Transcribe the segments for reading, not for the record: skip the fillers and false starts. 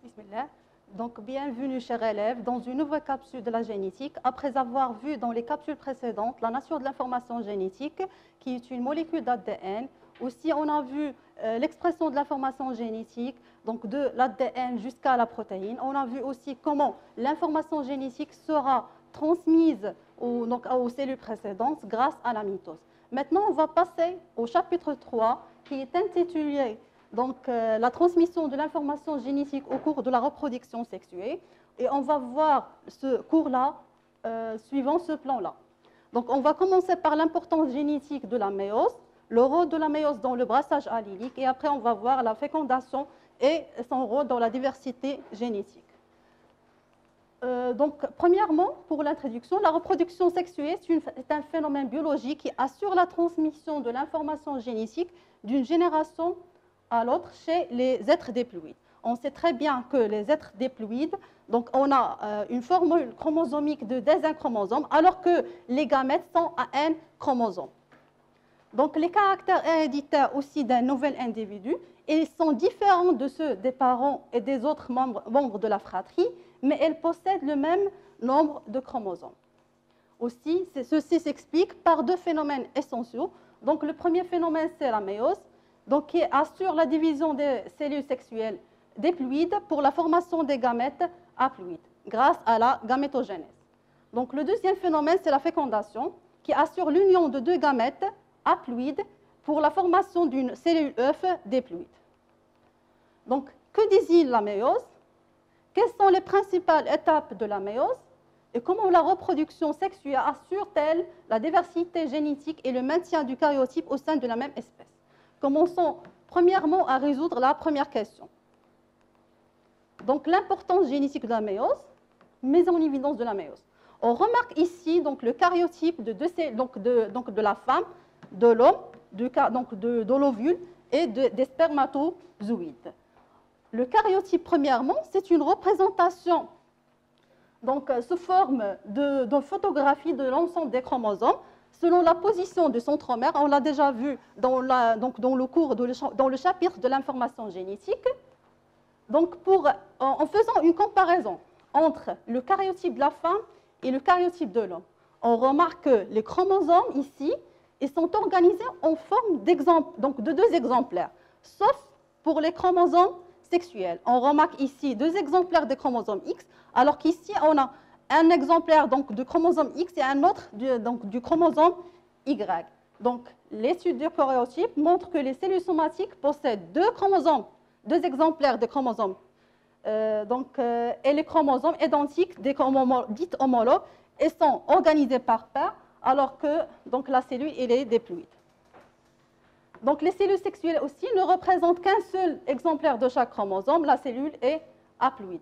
Bismillah. Donc, bienvenue, chers élèves, dans une nouvelle capsule de la génétique. Après avoir vu dans les capsules précédentes la nature de l'information génétique, qui est une molécule d'ADN. Aussi, on a vu l'expression de l'information génétique, donc de l'ADN jusqu'à la protéine. On a vu aussi comment l'information génétique sera transmise aux cellules précédentes grâce à la mitose. Maintenant, on va passer au chapitre 3, qui est intitulé la transmission de l'information génétique au cours de la reproduction sexuée. Et on va voir ce cours-là suivant ce plan-là. Donc, on va commencer par l'importance génétique de la méiose, le rôle de la méiose dans le brassage allylique, et après, on va voir la fécondation et son rôle dans la diversité génétique. Premièrement, pour l'introduction, la reproduction sexuée est un phénomène biologique qui assure la transmission de l'information génétique d'une génération à l'autre chez les êtres diploïdes. On sait très bien que les êtres diploïdes, donc on a une formule chromosomique de un chromosome, alors que les gamètes sont à un chromosome. Donc les caractères héréditaires aussi d'un nouvel individu, ils sont différents de ceux des parents et des autres membres de la fratrie, mais elles possèdent le même nombre de chromosomes. Aussi, ceci s'explique par deux phénomènes essentiels. Donc le premier phénomène, c'est la méiose, donc qui assure la division des cellules sexuelles diploïdes pour la formation des gamètes haploïdes, grâce à la gamétogenèse. Donc le deuxième phénomène, c'est la fécondation, qui assure l'union de deux gamètes haploïdes pour la formation d'une cellule œuf diploïde. Donc, que désigne la méiose? Quelles sont les principales étapes de la méiose? Et comment la reproduction sexuelle assure-t-elle la diversité génétique et le maintien du karyotype au sein de la même espèce? Commençons premièrement à résoudre la première question. Donc, l'importance génétique de la méiose, mise en évidence de la méiose. On remarque ici le karyotype de la femme, de l'homme, de l'ovule et des spermatozoïdes. Le karyotype, premièrement, c'est une représentation sous forme de photographie de l'ensemble des chromosomes selon la position du centromère. On l'a déjà vu dans le chapitre de l'information génétique. Donc, en faisant une comparaison entre le karyotype de la femme et le karyotype de l'homme, on remarque que les chromosomes ici, ils sont organisés en forme de deux exemplaires, sauf pour les chromosomes sexuels. On remarque ici deux exemplaires des chromosomes X, alors qu'ici, on a un exemplaire de chromosome X et un autre du chromosome Y. Donc, l'étude du karyotype montre que les cellules somatiques possèdent deux exemplaires de chromosomes, et les chromosomes identiques des chromosomes dits homologues et sont organisés par paires, alors que la cellule est diploïde. Donc, les cellules sexuelles aussi ne représentent qu'un seul exemplaire de chaque chromosome. La cellule est haploïde.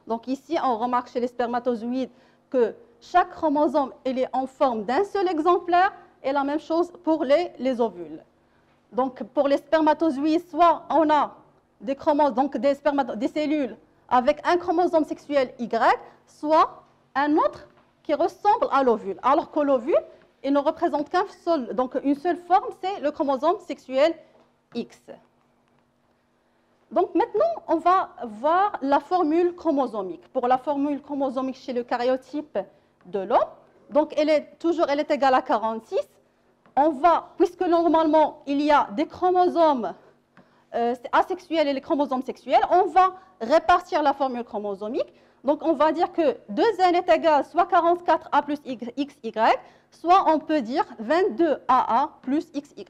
Donc, ici, on remarque chez les spermatozoïdes que chaque chromosome est en forme d'un seul exemplaire, et la même chose pour les ovules. Donc, pour les spermatozoïdes, soit on a des cellules avec un chromosome sexuel Y, soit un autre qui ressemble à l'ovule. Alors que l'ovule, il ne représente une seule forme, c'est le chromosome sexuel X. Donc maintenant, on va voir la formule chromosomique. Pour la formule chromosomique chez le karyotype de l'homme, donc elle est égale à 46. Puisque normalement, il y a des chromosomes asexuels et les chromosomes sexuels, on va répartir la formule chromosomique. Donc, on va dire que 2n est égal soit 44a plus xy, soit on peut dire 22aa plus xy.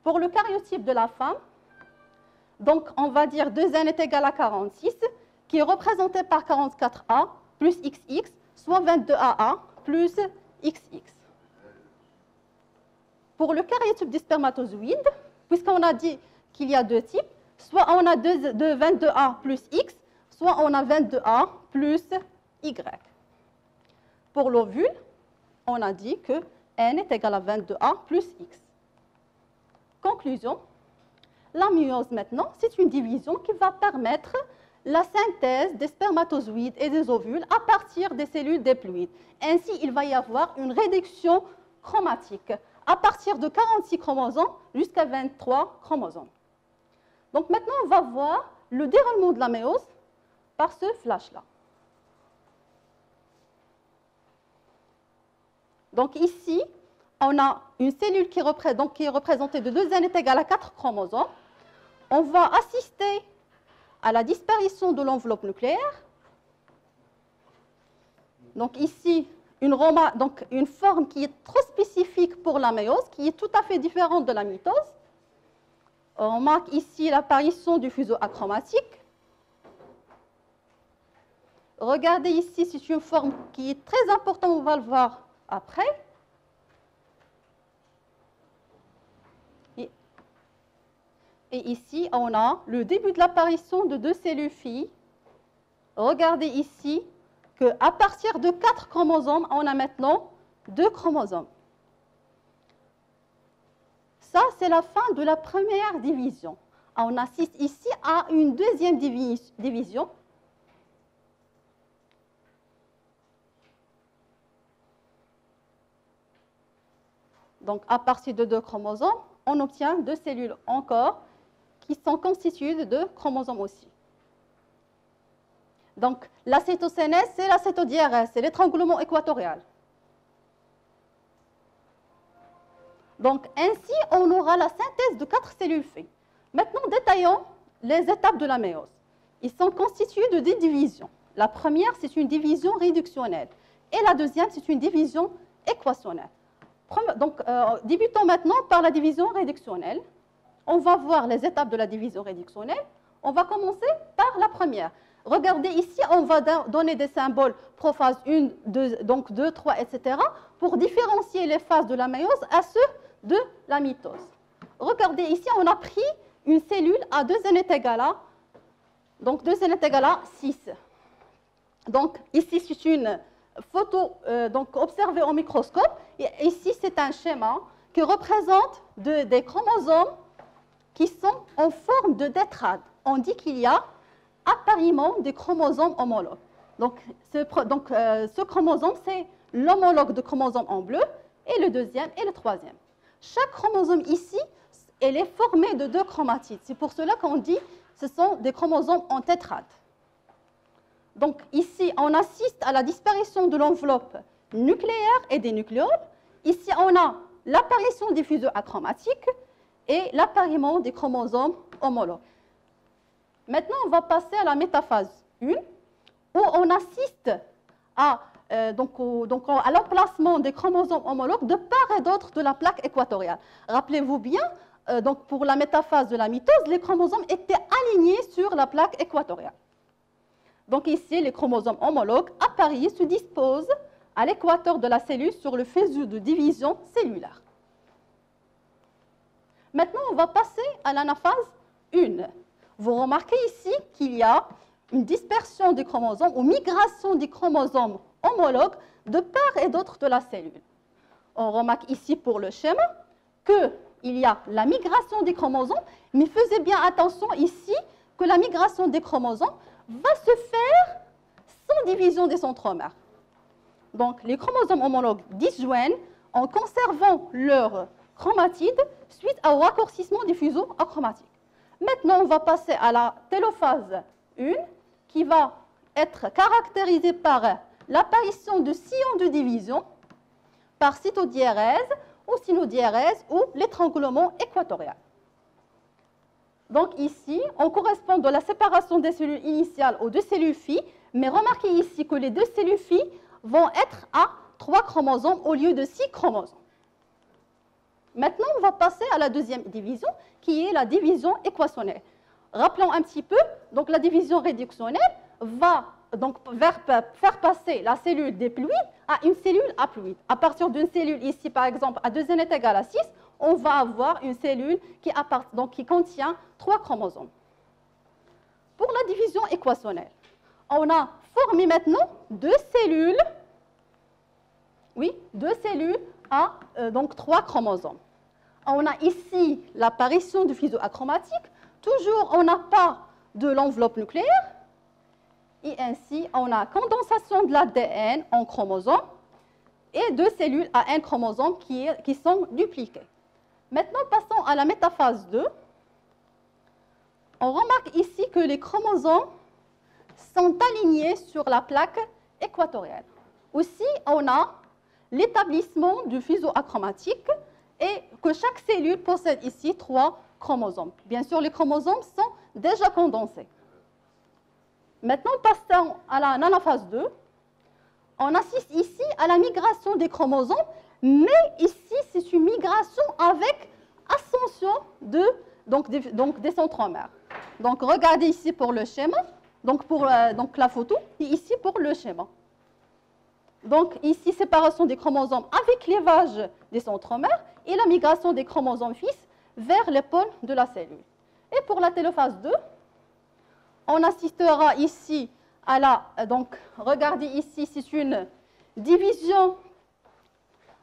Pour le karyotype de la femme, donc on va dire 2n est égal à 46, qui est représenté par 44a plus xx, soit 22aa plus xx. Pour le karyotype des spermatozoïdes, puisqu'on a dit qu'il y a deux types, soit on a 22a plus x, soit on a 22a plus y. Pour l'ovule, on a dit que n est égal à 22a plus x. Conclusion, la méiose maintenant, c'est une division qui va permettre la synthèse des spermatozoïdes et des ovules à partir des cellules diploïdes. Ainsi, il va y avoir une réduction chromatique à partir de 46 chromosomes jusqu'à 23 chromosomes. Donc maintenant, on va voir le déroulement de la méiose par ce flash-là. Donc ici, on a une cellule qui est représentée de 2 n est égal à 4 chromosomes. On va assister à la disparition de l'enveloppe nucléaire. Donc ici, une forme qui est trop spécifique pour la méiose, qui est tout à fait différente de la mitose. On marque ici l'apparition du fuseau achromatique. Regardez ici, c'est une forme qui est très importante, on va le voir après. Et ici, on a le début de l'apparition de 2 cellules filles. Regardez ici qu'à partir de 4 chromosomes, on a maintenant 2 chromosomes. Ça, c'est la fin de la première division. On assiste ici à une deuxième division. Donc, à partir de 2 chromosomes, on obtient 2 cellules encore qui sont constituées de 2 chromosomes aussi. Donc, la cytosénèse, c'est la cytodiérèse, c'est l'étranglement équatorial. Donc, ainsi, on aura la synthèse de 4 cellules filles. Maintenant, détaillons les étapes de la méiose. Ils sont constitués de 2 divisions. La première, c'est une division réductionnelle. Et la deuxième, c'est une division équationnelle. Donc, débutons maintenant par la division réductionnelle. On va voir les étapes de la division réductionnelle. On va commencer par la première. Regardez ici, on va donner des symboles prophase 1, 2, donc 2, 3, etc. pour différencier les phases de la méiose à ceux de la mitose. Regardez ici, on a pris une cellule à 2 n est égal à, donc 2 n est égal à 6. Donc ici, c'est une photo observée au microscope. Et ici, c'est un schéma qui représente des chromosomes qui sont en forme de tétrade. On dit qu'il y a appariement des chromosomes homologues. Donc, ce chromosome, c'est l'homologue de chromosome en bleu, et le deuxième et le troisième. Chaque chromosome ici, elle est formée de 2 chromatides. C'est pour cela qu'on dit que ce sont des chromosomes en tétrade. Donc, ici, on assiste à la disparition de l'enveloppe nucléaire et des nucléoles. Ici, on a l'apparition des fuseaux achromatiques et l'appariement des chromosomes homologues. Maintenant, on va passer à la métaphase 1, où on assiste à l'emplacement des chromosomes homologues de part et d'autre de la plaque équatoriale. Rappelez-vous bien, pour la métaphase de la mitose, les chromosomes étaient alignés sur la plaque équatoriale. Donc ici, les chromosomes homologues apparaissent, se disposent à l'équateur de la cellule sur le faisceau de division cellulaire. Maintenant, on va passer à l'anaphase 1. Vous remarquez ici qu'il y a une dispersion des chromosomes ou migration des chromosomes homologues de part et d'autre de la cellule. On remarque ici pour le schéma qu'il y a la migration des chromosomes, mais faites bien attention ici que la migration des chromosomes va se faire sans division des centromères. Donc, les chromosomes homologues disjoignent en conservant leur chromatide suite au raccourcissement des fuseaux achromatiques. Maintenant, on va passer à la télophase 1 qui va être caractérisée par l'apparition de sillons de division par cytodiérèse ou synodiérèse ou l'étranglement équatorial. Donc ici, on correspond de la séparation des cellules initiales aux 2 cellules filles, mais remarquez ici que les 2 cellules filles vont être à 3 chromosomes au lieu de 6 chromosomes. Maintenant, on va passer à la deuxième division, qui est la division équationnelle. Rappelons un petit peu, donc la division réductionnelle va donc faire passer la cellule diploïde à une cellule haploïde. À partir d'une cellule ici, par exemple, à 2 n est égal à 6, on va avoir une cellule qui contient 3 chromosomes. Pour la division équationnelle, on a formé maintenant 2 cellules, oui, 2 cellules à donc 3 chromosomes. On a ici l'apparition du fuseau achromatique. Toujours, on n'a pas de l'enveloppe nucléaire. Et ainsi, on a condensation de l'ADN en chromosomes et 2 cellules à un chromosome qui sont dupliquées. Maintenant, passons à la métaphase 2. On remarque ici que les chromosomes sont alignés sur la plaque équatoriale. Aussi, on a l'établissement du fuseau achromatique et que chaque cellule possède ici 3 chromosomes. Bien sûr, les chromosomes sont déjà condensés. Maintenant, passons à la nanophase 2. On assiste ici à la migration des chromosomes, mais ici, c'est une migration avec ascension des centromères. Donc, regardez ici pour le schéma, donc la photo, et ici pour le schéma. Donc, ici, séparation des chromosomes avec clévage des centromères et la migration des chromosomes fils vers les pôles de la cellule. Et pour la télophase 2, on assistera ici à la... Donc, regardez ici, c'est une division.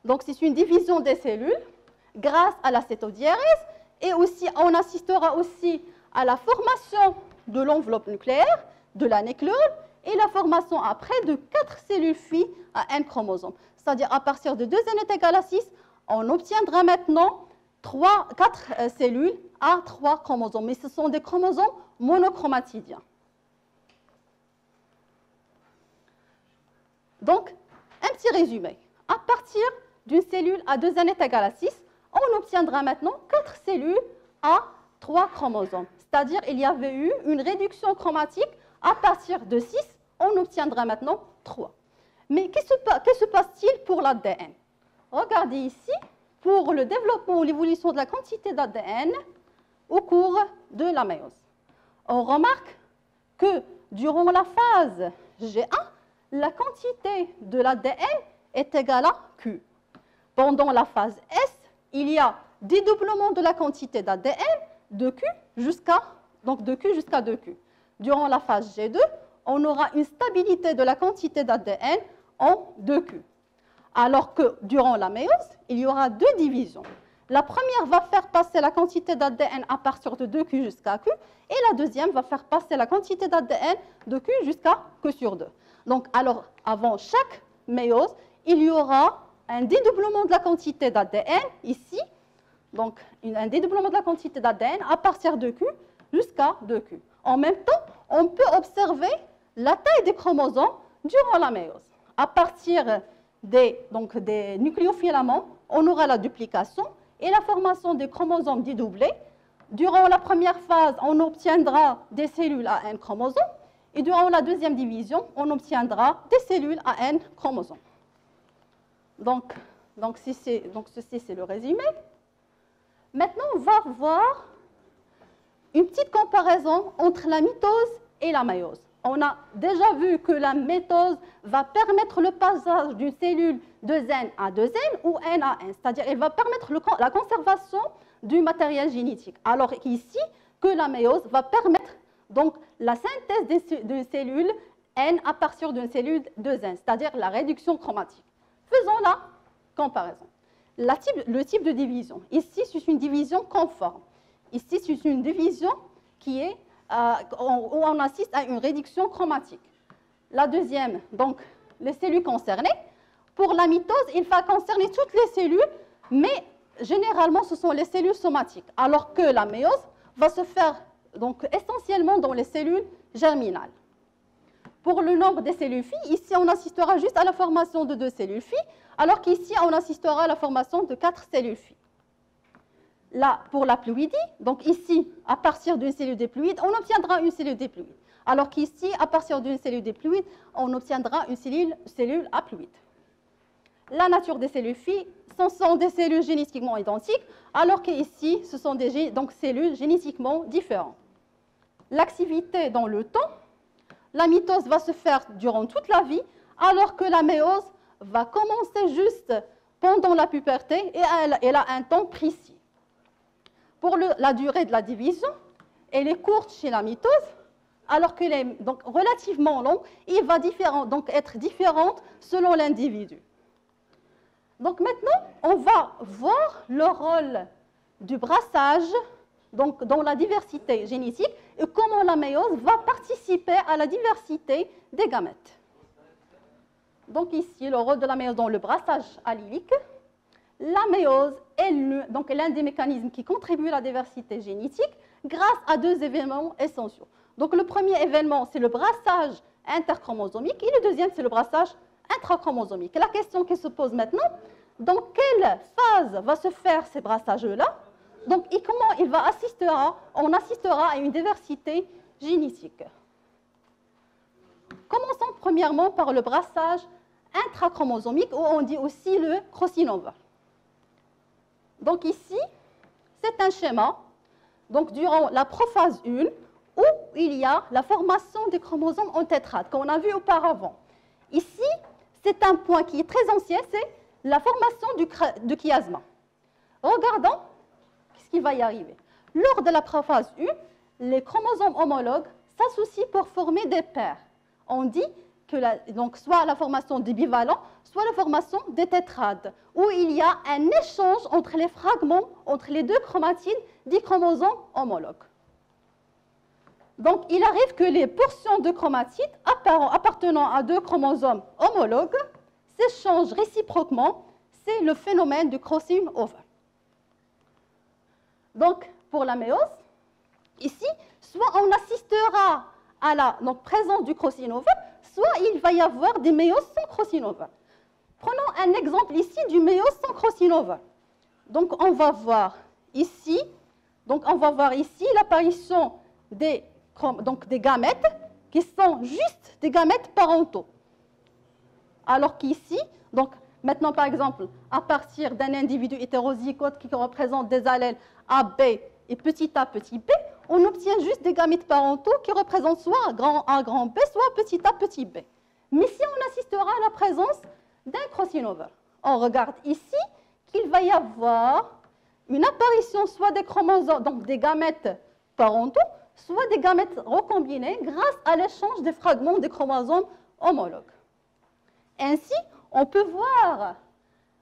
Donc, c'est une division des cellules grâce à la cétodiérèse. Et aussi, on assistera aussi à la formation de l'enveloppe nucléaire, de la nucléole, et la formation après de 4 cellules filles à un chromosome. C'est-à-dire, à partir de 2n est égal à 6, on obtiendra maintenant 4 cellules à 3 chromosomes. Mais ce sont des chromosomes monochromatidiens. Donc, un petit résumé. À partir d'une cellule à 2n est égal à 6, on obtiendra maintenant 4 cellules à 3 chromosomes. C'est-à-dire qu'il y avait eu une réduction chromatique. À partir de 6, on obtiendra maintenant 3. Mais que se passe-t-il pour l'ADN? Regardez ici, pour le développement ou l'évolution de la quantité d'ADN au cours de la méiose. On remarque que durant la phase G1, la quantité de l'ADN est égale à Q. Pendant la phase S, il y a dédoublement de la quantité d'ADN de Q jusqu'à 2Q. Durant la phase G2, on aura une stabilité de la quantité d'ADN en 2Q. Alors que durant la méiose, il y aura 2 divisions. La première va faire passer la quantité d'ADN à partir de 2Q jusqu'à Q, et la deuxième va faire passer la quantité d'ADN de Q jusqu'à Q sur 2. Donc, alors, avant chaque méiose, il y aura un dédoublement de la quantité d'ADN ici, donc un dédoublement de la quantité d'ADN à partir de Q jusqu'à 2Q. En même temps, on peut observer la taille des chromosomes durant la méiose. À partir des nucléofilaments, on aura la duplication et la formation des chromosomes dédoublés. Durant la première phase, on obtiendra des cellules à un chromosome. Et durant la deuxième division, on obtiendra des cellules à n chromosomes. Donc ceci, c'est le résumé. Maintenant, on va voir une petite comparaison entre la mitose et la méiose. On a déjà vu que la mitose va permettre le passage d'une cellule de N à 2N ou N à N, c'est-à-dire elle va permettre la conservation du matériel génétique, alors qu'ici, que la méiose va permettre donc la synthèse de cellules N à partir d'une cellule 2N, c'est-à-dire la réduction chromatique. Faisons la comparaison. Le type de division. Ici, c'est une division conforme. Ici, c'est une division qui est, où on assiste à une réduction chromatique. La deuxième, donc, les cellules concernées. Pour la mitose, il va concerner toutes les cellules, mais généralement, ce sont les cellules somatiques, alors que la méiose va se faire donc, essentiellement dans les cellules germinales. Pour le nombre des cellules filles, ici, on assistera juste à la formation de 2 cellules filles, alors qu'ici, on assistera à la formation de 4 cellules filles. Là, pour la ploïdie, donc ici, à partir d'une cellule diploïde, on obtiendra une cellule diploïde. Alors qu'ici, à partir d'une cellule diploïde, on obtiendra une cellule haploïde. La nature des cellules filles, ce sont des cellules génétiquement identiques, alors qu'ici, ce sont des cellules génétiquement différentes. L'activité dans le temps, la mitose va se faire durant toute la vie, alors que la méiose va commencer juste pendant la puberté et elle a un temps précis. Pour la durée de la division, elle est courte chez la mitose, alors qu'elle est donc relativement longue, et il va être différente selon l'individu. Donc maintenant, on va voir le rôle du brassage donc, dans la diversité génétique et comment la méiose va participer à la diversité des gamètes. Donc ici, le rôle de la méiose dans le brassage allylique. La méiose est l'un des mécanismes qui contribue à la diversité génétique. grâce à deux événements essentiels. Donc le premier événement, c'est le brassage interchromosomique et le deuxième, c'est le brassage intrachromosomique. Et la question qui se pose maintenant, dans quelle phase va se faire ces brassages-là? Donc, et comment on assistera à une diversité génétique. Commençons premièrement par le brassage intrachromosomique, où on dit aussi le crossing over. Donc ici, c'est un schéma, donc durant la prophase 1, où il y a la formation des chromosomes en tétrade, qu'on a vu auparavant. Ici, c'est un point qui est très ancien, c'est la formation du chiasma. Regardons ce qui va y arriver. Lors de la prophase 1, les chromosomes homologues s'associent pour former des paires. On dit que donc soit la formation des bivalents, soit la formation des tétrades, où il y a un échange entre les fragments, entre les deux chromatides des chromosomes homologues. Donc, il arrive que les portions de chromatides appartenant à deux chromosomes homologues s'échangent réciproquement. C'est le phénomène du crossing over. Donc, pour la méiose, ici, soit on assistera à la présence du crossing over, soit il va y avoir des méioses sans crossing over. Prenons un exemple ici du méiose sans crossing over. Donc, on va voir ici l'apparition des gamètes qui sont juste des gamètes parentaux. Alors qu'ici, donc maintenant par exemple, à partir d'un individu hétérozygote qui représente des allèles AB et petit a, petit b, on obtient juste des gamètes parentaux qui représentent soit grand A, grand B, soit petit a, petit b. Mais si on assistera à la présence d'un crossing over, on regarde ici qu'il va y avoir une apparition soit des chromosomes, donc des gamètes parentaux, soit des gamètes recombinés grâce à l'échange des fragments des chromosomes homologues. Ainsi, on peut voir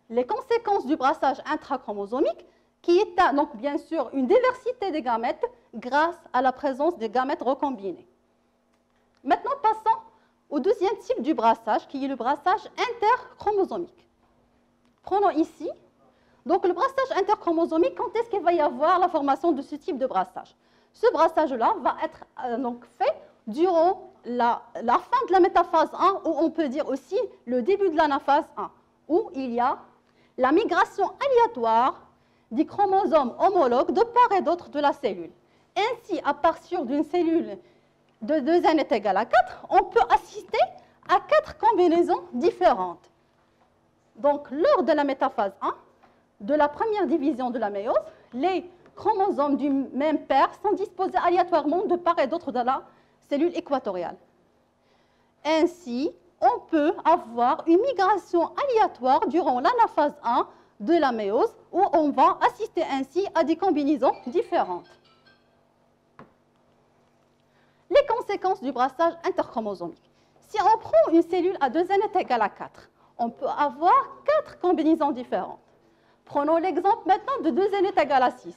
les conséquences du brassage intrachromosomique qui est donc bien sûr une diversité des gamètes grâce à la présence des gamètes recombinés. Maintenant, passons au deuxième type du brassage qui est le brassage interchromosomique. Prenons ici, donc le brassage interchromosomique, quand est-ce qu'il va y avoir la formation de ce type de brassage? Ce brassage-là va être donc fait durant la fin de la métaphase 1, ou on peut dire aussi le début de l'anaphase 1, où il y a la migration aléatoire des chromosomes homologues de part et d'autre de la cellule. Ainsi, à partir d'une cellule de 2n est égal à 4, on peut assister à 4 combinaisons différentes. Donc, lors de la métaphase 1, de la première division de la méiose, les chromosomes du même père sont disposés aléatoirement de part et d'autre de la cellule équatoriale. Ainsi, on peut avoir une migration aléatoire durant l'anaphase 1 de la méiose, où on va assister ainsi à des combinaisons différentes. Les conséquences du brassage interchromosomique. Si on prend une cellule à 2n est égal à 4, on peut avoir 4 combinaisons différentes. Prenons l'exemple maintenant de 2n est égal à 6.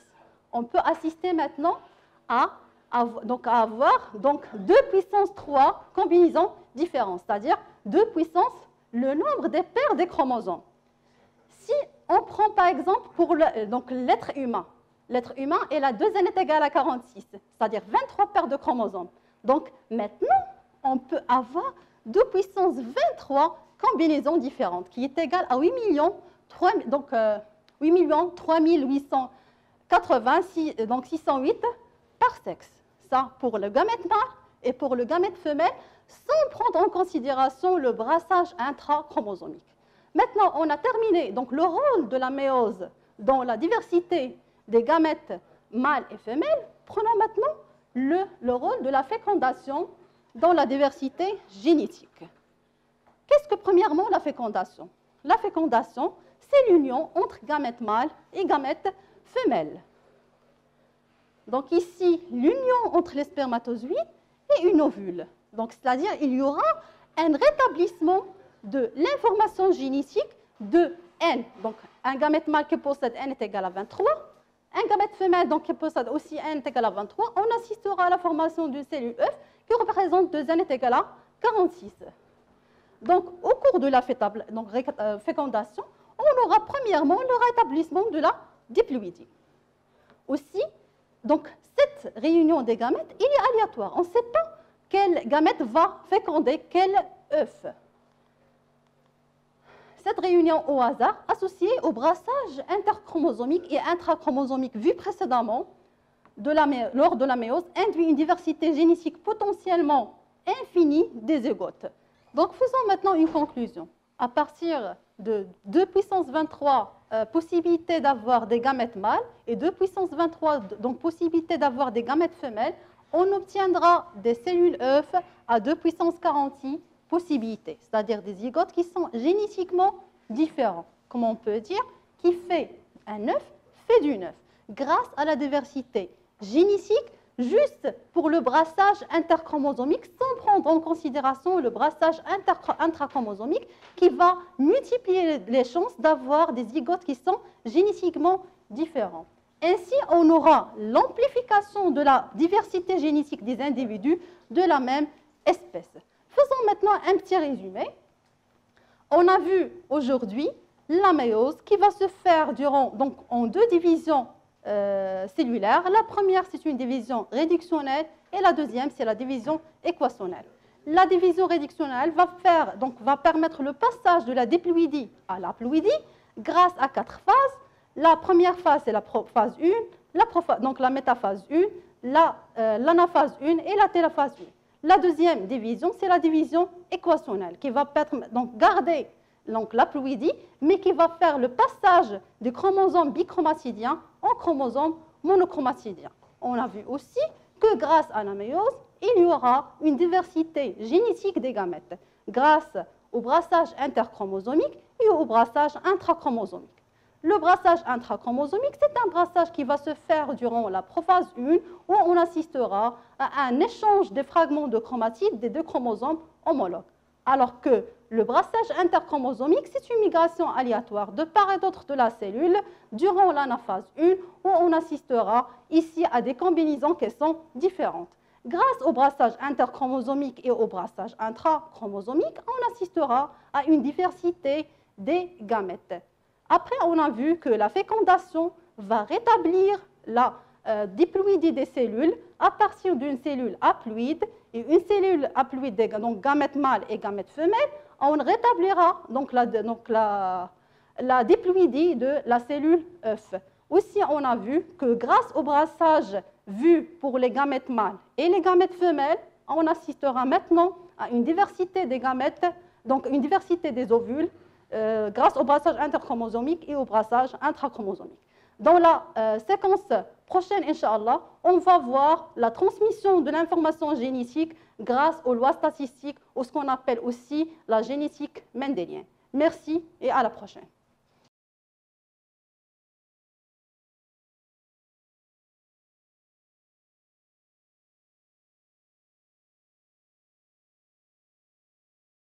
On peut assister maintenant à avoir 2 puissance 3 combinaisons différentes, c'est-à-dire 2 puissance le nombre des paires des chromosomes. Si on prend par exemple pour l'être humain est la 2n est égal à 46, c'est-à-dire 23 paires de chromosomes. Donc maintenant, on peut avoir 2 puissance 23 combinaisons différentes, qui est égale à 8 608 par sexe. Ça pour le gamète mâle et pour le gamète femelle, sans prendre en considération le brassage intrachromosomique. Maintenant, on a terminé donc le rôle de la méiose dans la diversité des gamètes mâles et femelles. Prenons maintenant le rôle de la fécondation dans la diversité génétique. Qu'est-ce que premièrement la fécondation? La fécondation, c'est l'union entre gamètes mâles et gamètes femelles. Donc ici, l'union entre les spermatozoïdes et une ovule. Donc c'est-à-dire il y aura un rétablissement de l'information génétique de N. Donc un gamète mâle qui possède N est égal à 23. Un gamète femelle donc, qui possède aussi N est égal à 23. On assistera à la formation d'une cellule œuf qui représente 2N est égal à 46. Donc au cours de la fécondation, on aura premièrement le rétablissement de la diploïdie. Aussi, Donc, cette réunion des gamètes, il est aléatoire. On ne sait pas quel gamète va féconder quel œuf. Cette réunion au hasard, associée au brassage interchromosomique et intrachromosomique vu précédemment lors de la méiose, induit une diversité génétique potentiellement infinie des zygotes. Donc, faisons maintenant une conclusion. À partir de 2 puissance 23 possibilités d'avoir des gamètes mâles et 2 puissance 23 donc possibilités d'avoir des gamètes femelles, on obtiendra des cellules œufs à 2 puissance 46 possibilités, c'est-à-dire des zygotes qui sont génétiquement différents. Comment on peut dire? Qui fait un œuf fait d'une œuf, grâce à la diversité génétique, juste pour le brassage interchromosomique, sans prendre en considération le brassage intrachromosomique qui va multiplier les chances d'avoir des zygotes qui sont génétiquement différents. Ainsi, on aura l'amplification de la diversité génétique des individus de la même espèce. Faisons maintenant un petit résumé. On a vu aujourd'hui la méiose qui va se faire en 2 divisions cellulaires. La première, c'est une division réductionnelle et la deuxième, c'est la division équationnelle. La division réductionnelle va permettre le passage de la diploïdie à l'haploïdie grâce à 4 phases. La première phase, c'est la prophase 1, donc la métaphase 1, l'anaphase 1 et la télophase 1. La deuxième division, c'est la division équationnelle qui va garder l'haploïdie, mais qui va faire le passage du chromosome bichromatidien en chromosome monochromatidien. On a vu aussi que grâce à la méiose, il y aura une diversité génétique des gamètes, grâce au brassage interchromosomique et au brassage intrachromosomique. Le brassage intrachromosomique, c'est un brassage qui va se faire durant la prophase 1, où on assistera à un échange des fragments de chromatides des 2 chromosomes homologues. Alors que le brassage interchromosomique, c'est une migration aléatoire de part et d'autre de la cellule durant l'anaphase 1, où on assistera ici à des combinaisons qui sont différentes. Grâce au brassage interchromosomique et au brassage intrachromosomique, on assistera à une diversité des gamètes. Après, on a vu que la fécondation va rétablir la diploïdie des cellules à partir d'une cellule haploïde et une cellule haploïde, donc gamètes mâles et gamètes femelles, on rétablira donc la diploïdie de la cellule œuf. Aussi, on a vu que grâce au brassage vu pour les gamètes mâles et les gamètes femelles, on assistera maintenant à une diversité des gamètes, donc une diversité des ovules, grâce au brassage interchromosomique et au brassage intrachromosomique. Dans la séquence prochaine, Inch'Allah, on va voir la transmission de l'information génétique grâce aux lois statistiques ou ce qu'on appelle aussi la génétique mendélienne. Merci et à la prochaine.